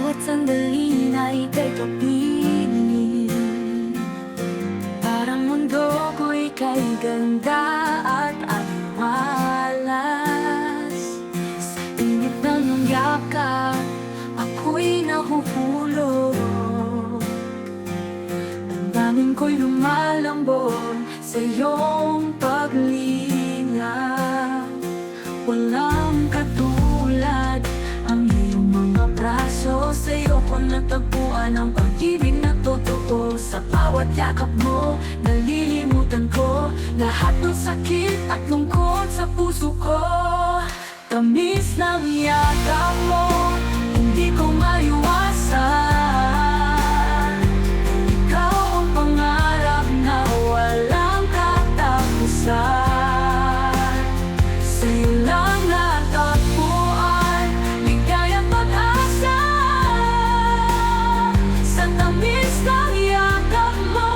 bawat sandali na ika'y kapiling. Parang mundo ko'y kay ganda at malas. Sa init ng iyong yakap, ako'y nahuhulog. Damdamin ko'y lumalambot sa iyong paglingap. Walang katulad ang iyong mga braso. Sa iyo ko natagpuan ang pag-ibig na totoo. Sa bawat yakap mo, nalilimutan ko lahat ng sakit at lungkot sa puso ko. Tamis ng yakap mo, hindi ko maiwasan. Ikaw ang pangarap na walang katapusan. Sa'yo lang natagpuan ligaya at pag-asa. Sa tamis ng yakap mo,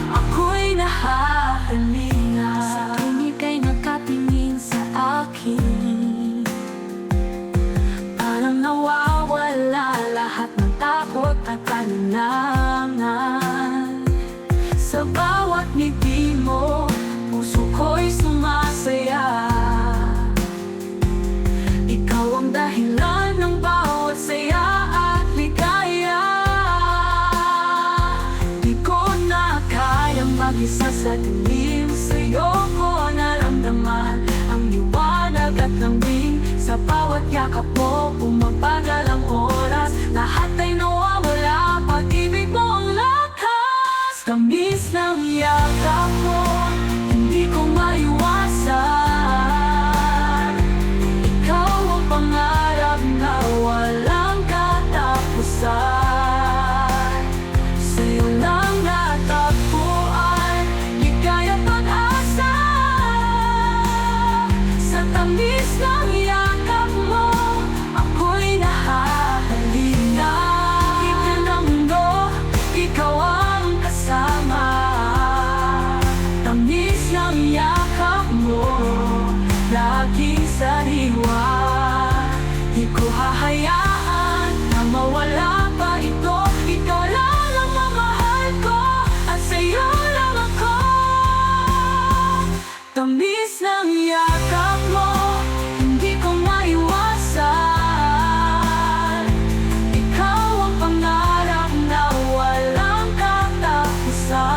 ako'y nahahalina. Sa tuwing ika'y nakatingin sa akin, parang nawawala lahat ng takot at kalinlangan. Sa bawat ngiti mo, puso ko'y sumasaya. Ikaw ang dahilan ng bawat saya at ligaya. Di ko na kayang mag-isa sa dilim. Sa'yo ko naramdaman ang liwanag at lambing. Sa bawat yakap mo, bumabagal ang oras. Lahat ay nawawala, pag-ibig mo ang lakas. Tamis ng yakap mo, hindi ko maiwasan. Ikaw ang pangarap na walang katapusan. Sa'yo lang natagpuan ligaya at pag-asa. Sa tamis ng yakap mo, ako'y nahahalina. Ikaw ng mundo, ikaw ang kasama. Tamis ng yakap mo, laging sariwa. Di ko hahayaan na mawala pa ito. Ikaw lang ang mamahal ko at sa'yo lang ako. Tamis ng yakap mo, hindi ko maiwasan. Ikaw ang pangarap na walang katapusan.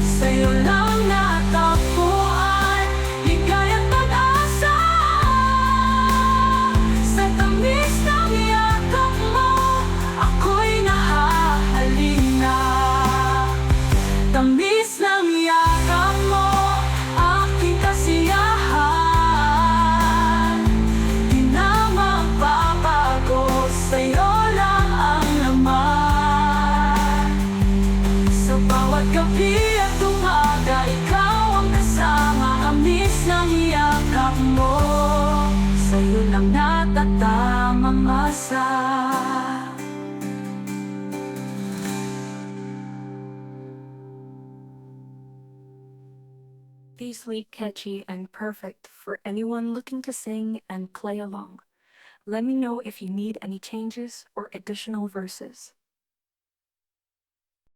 Sa'yo lang natagpuan ligaya at pag-asa. Sa tamis ng yakap mo, ako'y nahahalina. Tamis ng yakap mo, aking kasiyahan. Di na magbabago, sa'yo lang ang laman. Sa bawat gabi at umaga, ikaw ang kasama. Tamis ng yakap mo, sa'yo lang natatamang masa. Be sweet, catchy, and perfect for anyone looking to sing and play along. Let me know if you need any changes or additional verses.